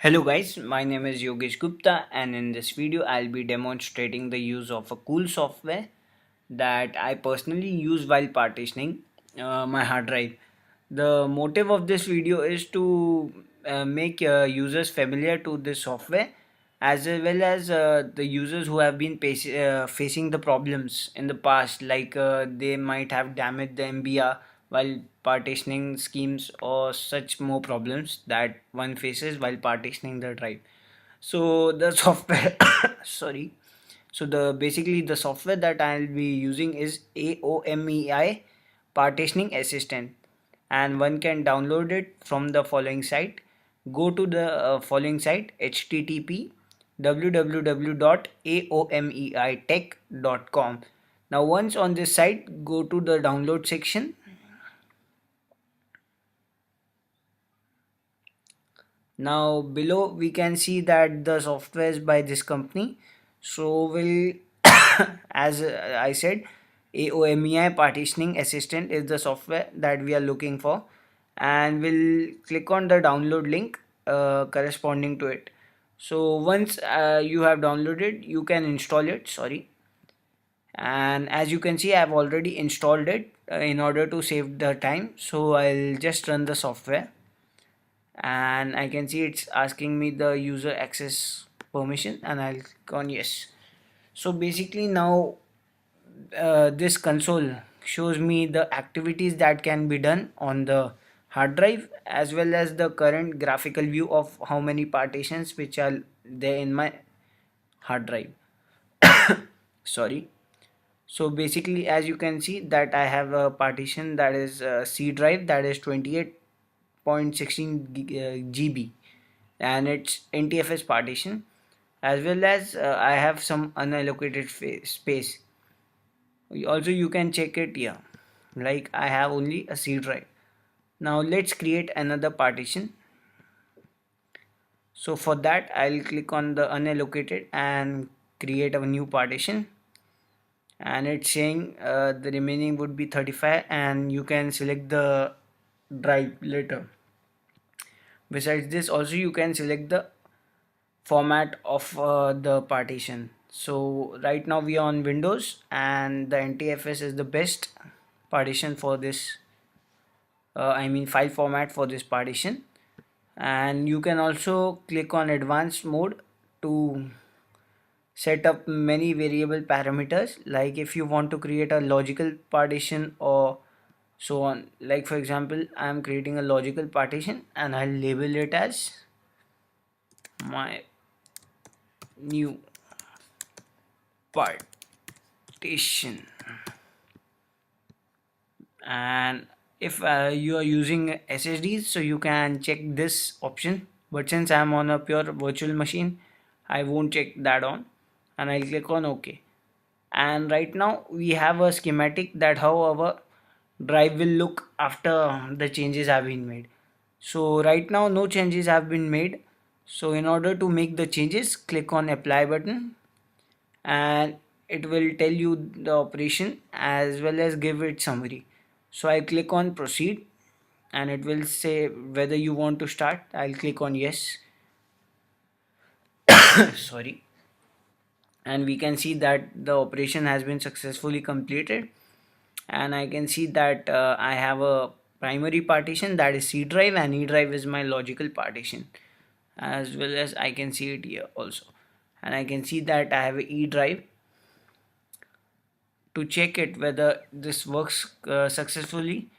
Hello guys, my name is Yogesh Gupta and in this video I'll be demonstrating the use of a cool software that I personally use while partitioning my hard drive. The motive of this video is to make users familiar to this software as well as the users who have been facing the problems in the past, like they might have damaged the MBR while partitioning schemes or such more problems that one faces while partitioning the drive. So the software sorry, so the basically the software that I'll be using is AOMEI Partitioning Assistant, and one can download it from the following site. Go to the following site: http www.aomeitech.com. Now once on this site, go to the download section. Now below we can see that the software is by this company. So we'll as I said, AOMEI Partitioning Assistant is the software that we are looking for, and we'll click on the download link corresponding to it. So once you have downloaded, you can install it. Sorry, and as you can see, I've already installed it in order to save the time. So I'll just run the software, and I can see it's asking me the user access permission, and I'll click on yes. So basically now this console shows me the activities that can be done on the hard drive, as well as the current graphical view of how many partitions which are there in my hard drive. Sorry. So basically, as you can see that I have a partition that is C drive, that is 28.16 GB, and it's NTFS partition, as well as I have some unallocated space. Also you can check it here, like I have only a C drive. Now let's create another partition. So for that I'll click on the unallocated and create a new partition, and it's saying the remaining would be 35, and you can select the drive later. Besides this, also you can select the format of the partition. So right now we are on Windows, and the NTFS is the best partition for this I mean file format for this partition. And you can also click on advanced mode to set up many variable parameters, like if you want to create a logical partition or so on. Like for example, I am creating a logical partition and I'll label it as my new partition. And if you are using SSDs, so you can check this option, but since I'm on a pure virtual machine, I won't check that on, and I'll click on OK. And right now we have a schematic that how our drive will look after the changes have been made. So right now no changes have been made. So in order to make the changes, click on apply button, and it will tell you the operation as well as give it summary. So I click on proceed, and it will say whether you want to start. I'll click on yes. Sorry. And we can see that the operation has been successfully completed, and I can see that I have a primary partition, that is C drive, and E drive is my logical partition, as well as I can see it here also. And I can see that I have a E drive. To check it whether this works successfully,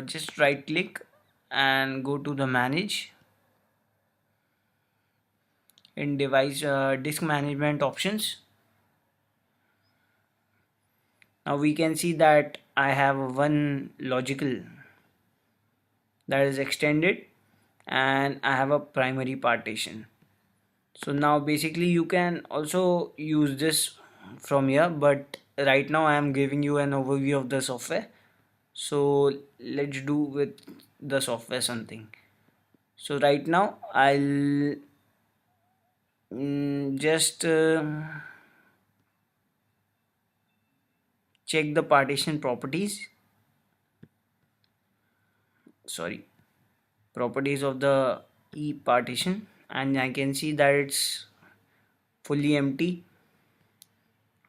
just right click and go to the manage in device disk management options. Now we can see that I have one logical that is extended, and I have a primary partition. So now basically you can also use this from here, but right now I am giving you an overview of the software. So let's do with the software something. So right now I'll just check the partition properties. Sorry, properties of the E partition, and I can see that it's fully empty,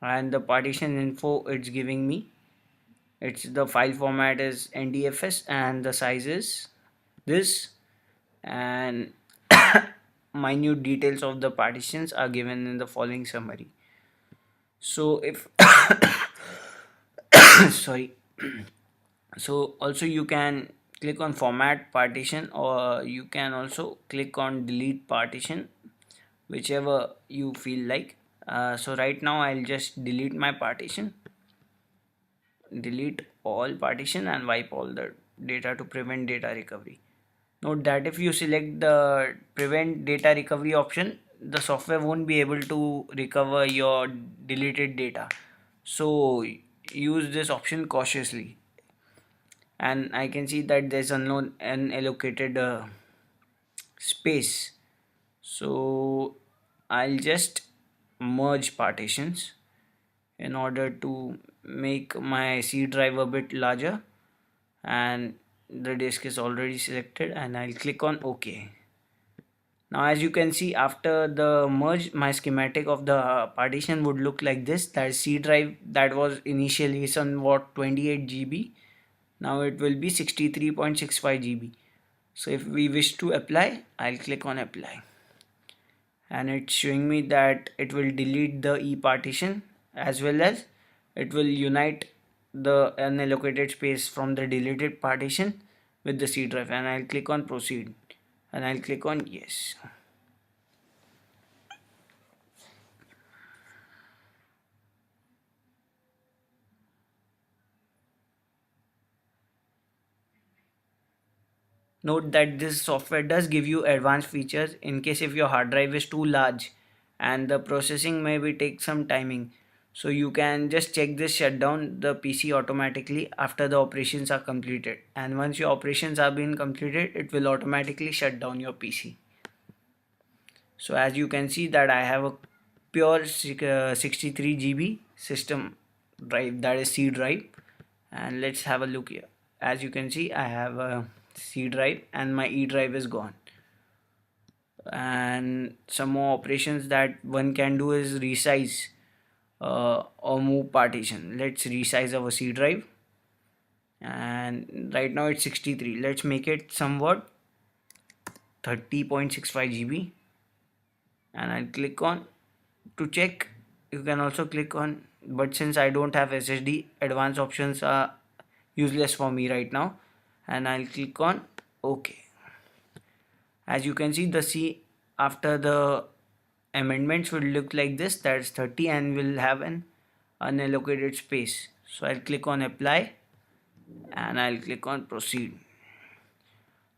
and the partition info it's giving me, it's the file format is NDFS and the size is this, and minute details of the partitions are given in the following summary. So if sorry, so also you can click on format partition, or you can also click on delete partition, whichever you feel like. So right now I'll just delete my partition, delete all partition and wipe all the data to prevent data recovery. Note that if you select the prevent data recovery option, the software won't be able to recover your deleted data. So use this option cautiously. And I can see that there's unknown unallocated space. So I'll just merge partitions in order to make my C drive a bit larger, and the disk is already selected, and I'll click on OK. Now as you can see, after the merge, my schematic of the partition would look like this. That C drive that was initially somewhat 28 GB, now it will be 63.65 GB. So if we wish to apply, I'll click on apply, and it's showing me that it will delete the E partition, as well as it will unite the unallocated space from the deleted partition with the C drive, and I'll click on proceed, and I'll click on yes. Note that this software does give you advanced features in case if your hard drive is too large and the processing maybe take some timing. So you can just check this, shut down the PC automatically after the operations are completed. And once your operations are being completed, it will automatically shut down your PC. So as you can see that I have a pure 63 GB system drive, that is C drive, and let's have a look here. As you can see, I have a C drive and my E drive is gone. And some more operations that one can do is resize or move partition. Let's resize our C drive, and right now it's 63. Let's make it somewhat 30.65 GB, and I'll click on to check. You can also click on, but since I don't have SSD, advanced options are useless for me right now, and I'll click on OK. As you can see, the C after the amendments will look like this, that's 30, and will have an unallocated space. So I'll click on apply, and I'll click on proceed.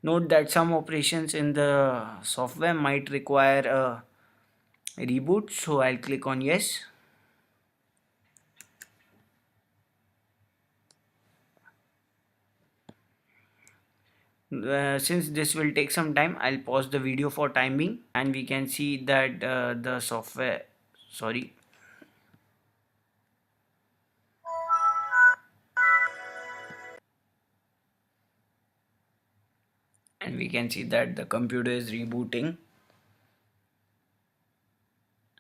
Note that some operations in the software might require a reboot, so I'll click on yes. Since this will take some time, I'll pause the video for time being, and we can see that the software, sorry, and we can see that the computer is rebooting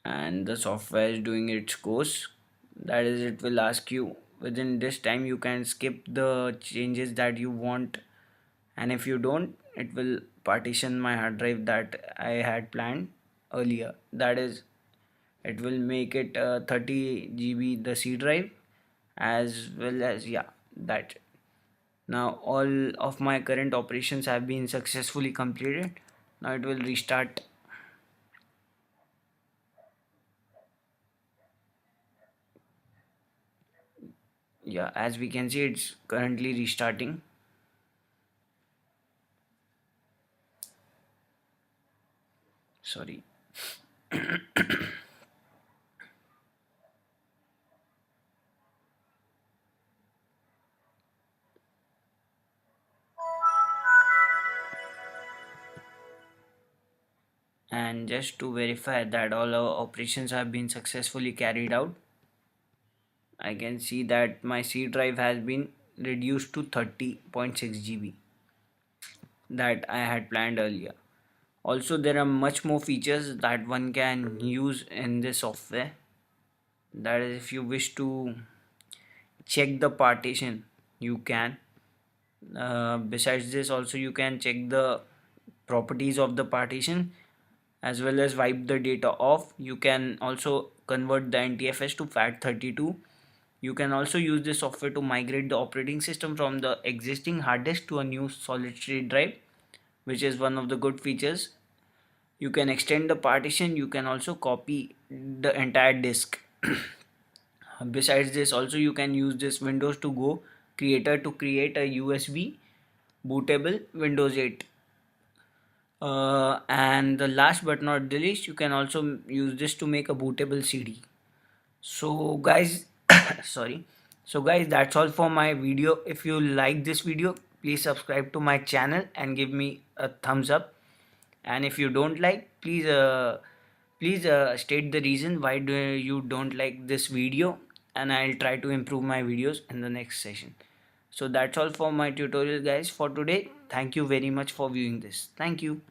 and the software is doing its course. That is, it will ask you within this time you can skip the changes that you want, and if you don't, it will partition my hard drive that I had planned earlier. That is, it will make it 30 GB the C drive, as well as, yeah, that. Now all of my current operations have been successfully completed. Now it will restart. Yeah, as we can see, it's currently restarting. Sorry. And just to verify that all our operations have been successfully carried out, I can see that my C drive has been reduced to 30.6 GB that I had planned earlier. Also, there are much more features that one can use in this software. That is, if you wish to check the partition, you can. Besides this, also you can check the properties of the partition as well as wipe the data off. You can also convert the NTFS to FAT32. You can also use this software to migrate the operating system from the existing hard disk to a new solid state drive, which is one of the good features. You can extend the partition. You can also copy the entire disk. Besides this, also you can use this Windows to Go creator to create a USB bootable Windows 8. And the last but not the least, you can also use this to make a bootable CD. So guys, sorry. So guys, that's all for my video. If you like this video, please subscribe to my channel and give me a thumbs up. And if you don't like, please state the reason why do you don't like this video, and I'll try to improve my videos in the next session. So that's all for my tutorial guys for today. Thank you very much for viewing this. Thank you.